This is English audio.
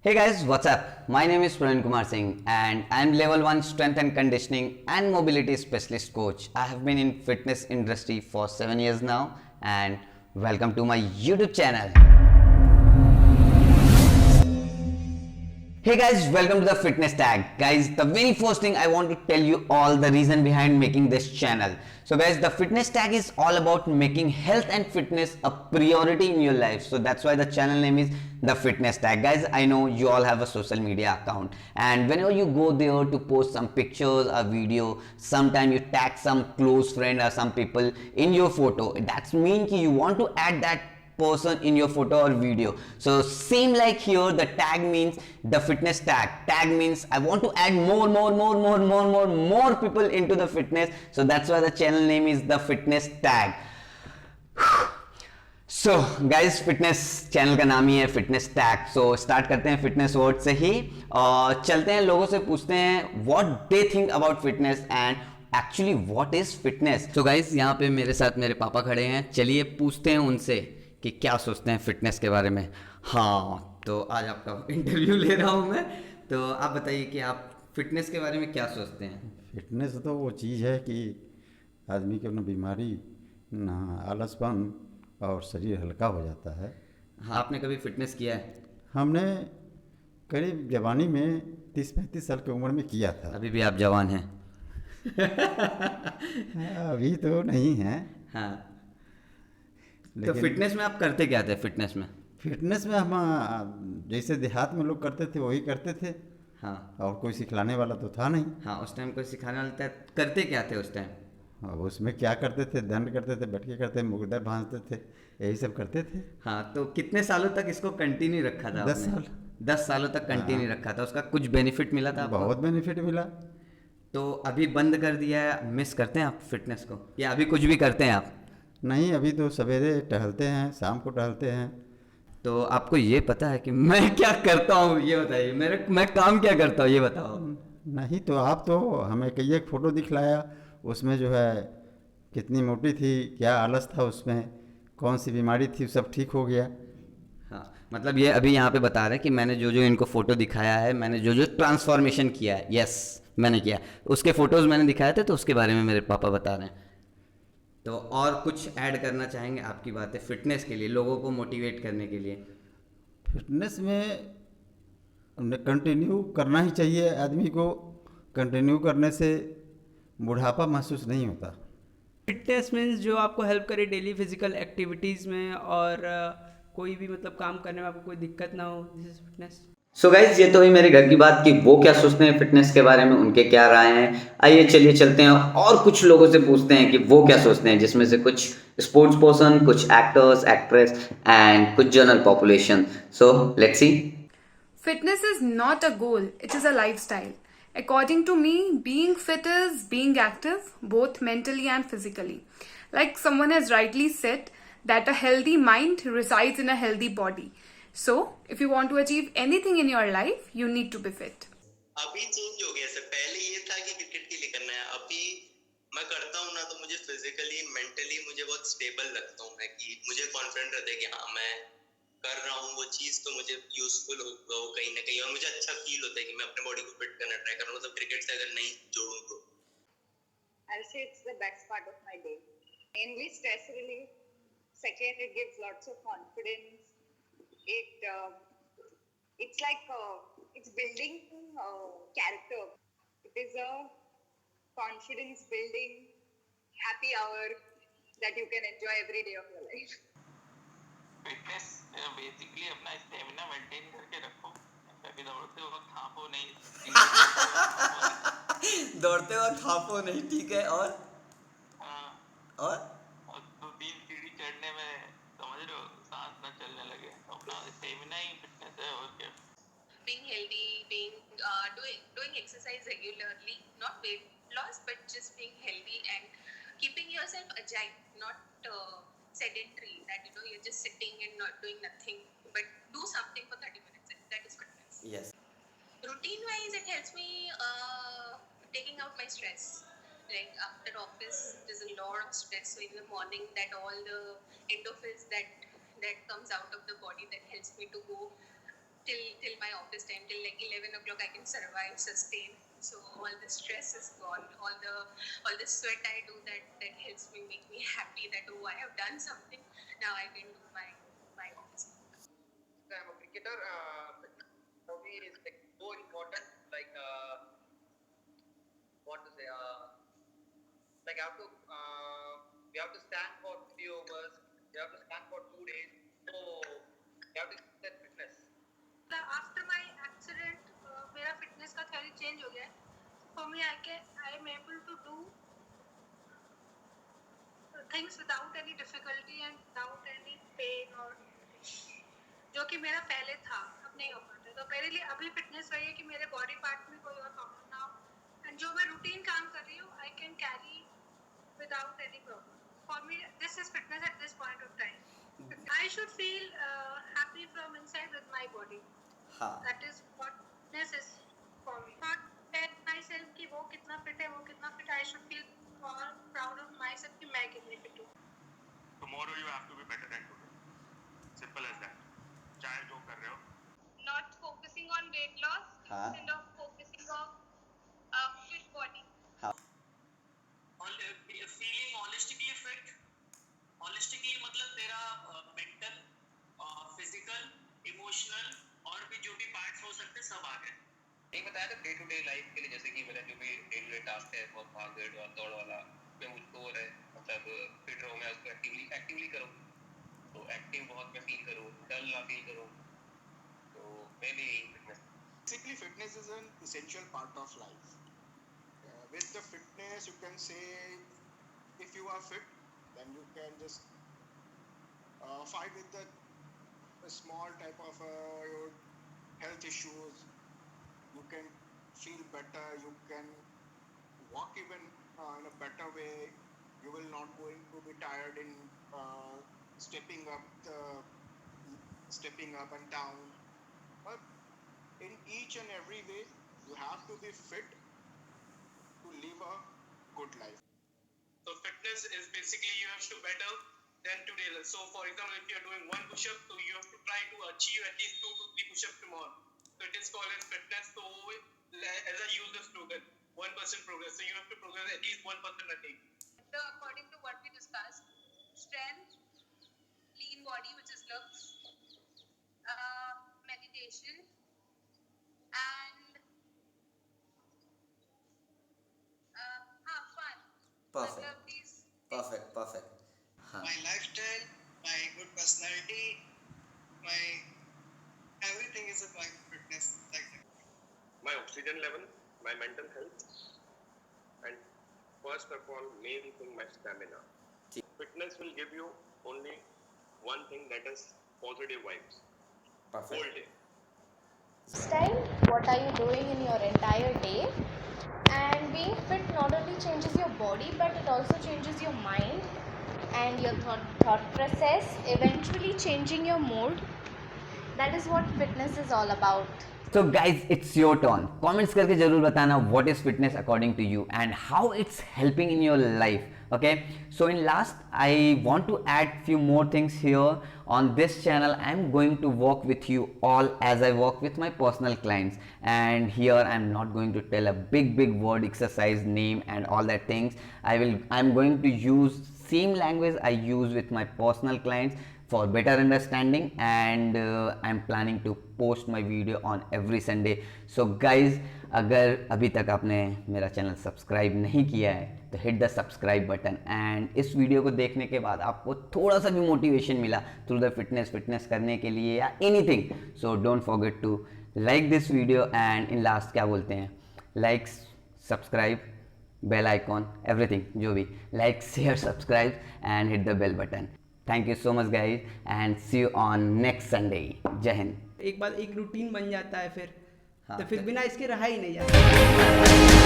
Hey guys, what's up? My name is Praveen Kumar Singh and I'm level 1 strength and conditioning and mobility specialist coach. I have been in fitness industry for 7 years now and welcome to my YouTube channel. Hey guys, welcome to the fitness tag. Guys, the very first thing I want to tell you all the reason behind making this channel. So guys, the fitness tag is all about making health and fitness a priority in your life. So that's why the channel name is the fitness tag. Guys, I know you all have a social media account and whenever you go there to post some pictures or video, sometime you tag some close friend or some people in your photo. That's mean you want to add that person in your photo or video. So same like here, the tag means the fitness tag means I want to add more people into the fitness. So that's why the channel name is the fitness tag. So guys fitness channel का नाम ही है fitness tag. So start करते हैं fitness word से ही और चलते हैं लोगों से पूछते हैं what they think about fitness and actually what is fitness. So guys यहाँ पे मेरे साथ मेरे पापा खड़े हैं. चलिए पूछते हैं उनसे कि क्या सोचते हैं फिटनेस के बारे में. हाँ, तो आज आपका इंटरव्यू ले रहा हूँ मैं. तो आप बताइए कि आप फिटनेस के बारे में क्या सोचते हैं. फिटनेस तो वो चीज़ है कि आदमी को ना बीमारी ना आलसपन और शरीर हल्का हो जाता है. हाँ, आपने कभी फिटनेस किया है? हमने करीब जवानी में 30-35 साल की उम्र में किया था. अभी भी आप जवान हैं? अभी तो नहीं है. हाँ. तो फिटनेस में आप करते क्या थे? फिटनेस में हम जैसे देहात में लोग करते थे वही करते थे. हाँ. और कोई सिखलाने वाला तो था नहीं. हाँ, उस टाइम कोई सिखाने वाला था. करते क्या थे उस टाइम? अब उसमें क्या करते थे, दंड करते थे, बैठ के करते, मुर्दा भांजते थे, यही सब करते थे. हाँ, तो कितने सालों तक इसको कंटिन्यू रखा था? 10 साल. 10 सालों तक कंटिन्यू रखा था. उसका कुछ बेनिफिट मिला था आपको? बहुत बेनिफिट मिला. तो अभी बंद कर दिया है? मिस करते हैं आप फिटनेस को या अभी कुछ भी करते हैं आप? नहीं, अभी तो सवेरे टहलते हैं, शाम को टहलते हैं. तो आपको ये पता है कि मैं क्या करता हूँ? ये बताइए. मैं काम क्या करता हूँ ये बताओ. नहीं, तो आप तो हमें कई एक फ़ोटो दिखलाया, उसमें जो है कितनी मोटी थी, क्या आलस था उसमें, कौन सी बीमारी थी, सब ठीक हो गया. हाँ, मतलब ये अभी यहाँ पे बता रहे हैं कि मैंने जो जो इनको फ़ोटो दिखाया है, मैंने जो जो ट्रांसफॉर्मेशन किया है, यस मैंने किया. उसके फ़ोटोज़ मैंने दिखाए थे तो उसके बारे में मेरे पापा बता रहे हैं. तो और कुछ ऐड करना चाहेंगे आपकी बातें फिटनेस के लिए, लोगों को मोटिवेट करने के लिए? फिटनेस में कंटिन्यू करना ही चाहिए आदमी को. कंटिन्यू करने से बुढ़ापा महसूस नहीं होता. फिटनेस मीन्स जो आपको हेल्प करे डेली फिजिकल एक्टिविटीज़ में और कोई भी मतलब काम करने में आपको कोई दिक्कत ना हो. This is fitness. So guys, ये तो हुई मेरे घर की बात कि वो क्या सोचते हैं फिटनेस के बारे में, उनके क्या राय हैं. आइए चलिए चलते हैं और कुछ लोगों से पूछते हैं कि वो क्या सोचते हैं, जिसमें से कुछ स्पोर्ट्स पर्सन, कुछ एक्टर्स, एक्ट्रेस एंड कुछ general population. So let's see. Fitness is not a goal, it is a lifestyle. According to me, being fit is being active, both mentally and physically. Like someone has rightly said, that a healthy mind resides in a healthy body. So, if you want to achieve anything in your life, you need to be fit. अभी change हो गया sir. पहले ये था कि cricket के लिए करना है. अभी मैं करता हूँ ना तो मुझे फिजिकली मेंटली मुझे बहुत स्टेबल लगता हूँ मैं, कि मुझे कॉन्फिडेंट रहता है कि हाँ मैं कर रहा हूँ वो चीज़ तो मुझे यूजफुल होगा वो कहीं ना कहीं, और मुझे अच्छा फील होता है कि मैं अपने बॉडी को फिट करना ट्राई कर रहा हूँ. मतलब क्रिकेट से अगर नहीं जोड़ूँ तो I'll say it's the best part of my day. Mainly stress relief. Second, it gives lots of confidence. It's like it's building character. It is a confidence building happy hour that you can enjoy every day of your life. Fitness basically अपना stamina maintain करके रखो. कभी दौड़ते वक्त हांफो नहीं. दौड़ते वक्त हाफो नहीं, ठीक है. और और 2-3 सीढ़ी चढ़ने में समझ रहे हो सांस ना चलने लगे. अपना स्टेमिना ही फिटनेस है और क्या. Being healthy, doing exercise regularly, not weight loss, but just being healthy and keeping yourself agile, not sedentary. That you're just sitting and not doing nothing, but do something for 30 minutes. That is fitness. yes. Routine wise, it helps me taking out my stress. Like after office, there's a lot of stress. So in the morning, that all the endorphins that comes out of the body that helps me to go till my office time, till like 11 o'clock. I can survive, sustain. So all the stress is gone. All the sweat I do that helps me, make me happy. That oh, I have done something. Now I can do my office. I'm a cricketer. For me, is like so important. Like what to say? Like I have to. We have to stand for 3 overs. We have to stand for 2 days. So we have to set fitness. After my accident, मेरा fitness का theory change हो गया है. For me, I am able to do things without any difficulty and without any pain or जो कि मेरा पहले था, अब नहीं हो पाता. तो मेरे लिए अभी fitness वही है कि मेरे body part में कोई और problem ना हो. And जो मैं routine काम कर रही हूँ, I can carry without any problem. For me, this is fitness at this point of time. I should feel happy from inside with my body. That is what fitness is for me. Not tell myself कि वो कितना fit है, वो कितना fit. I should feel all proud of myself कि मैं कितनी fit हूँ. Tomorrow you have to be better than today. Simple as that. चाहे जो कर रहे हो. Not focusing on weight loss instead of focusing on fit body. Feeling holistically fit. Holistically मतलब तेरा mental, physical, emotional और भी जो भी parts हो सकते सब आ गए. एक बताया था डे टू डे लाइफ के लिए, जैसे कि मेरा जो भी डे टू डे टास्क है बहुत भाग दौड़ वाला, मैं मुझको है मतलब फिट रहो, मैं उसको एक्टिवली करूँ. तो एक्टिव बहुत मैं फील करूँ, डल ना फील करूँ. तो मैं भी fitness. Basically, fitness is an essential part of life. With the fitness, you can say if you are fit, then you can just fight with the small type of your health issues. You can feel better. You can walk even in a better way. You will not going to be tired in stepping up and down. But in each and every way, you have to be fit to live a good life. So fitness is basically you have to better than today. So for example, if you are doing 1 push-up, so you have to try to achieve at least 2 to 3 push-ups tomorrow. So it is called as fitness. So as I use the slogan, 1% progress. So you have to progress at least 1% a day. So according to what we discussed, strength, lean body, which is looks, meditation, and fun. Perfect. Love these. Perfect. My lifestyle, my good personality, my everything is my fitness. Like My oxygen level, my mental health, and first of all, main thing, my stamina. Fitness will give you only one thing, that is positive vibes. Whole day. Style, what are you doing in your entire day? And being fit not only changes your body, but it also changes your mind and your thought process, eventually changing your mood. That is what fitness is all about. So guys, it's your turn. Comments करके जरूर बताना what is fitness according to you and how it's helping in your life. Okay, so in last I want to add few more things here. On this channel I'm going to work with you all as I work with my personal clients, and here I'm not going to tell a big word exercise name and all that things. I'm going to use same language I use with my personal clients for better understanding, and I'm planning to post my video on every Sunday. So guys, अगर अभी तक आपने मेरा channel subscribe नहीं किया है तो hit the subscribe button, and इस वीडियो को देखने के बाद आपको थोड़ा सा भी मोटिवेशन मिला थ्रू द फिटनेस करने के लिए या anything, so don't forget to like this video, and in last क्या बोलते हैं, like, subscribe, bell icon, everything, जो भी, like, share, subscribe and hit the bell button. Thank you so much guys and see you on next Sunday. जय हिंद. एक बार एक routine बन जाता है फिर, तो फिर बिना इसके रहा ही नहीं जाता.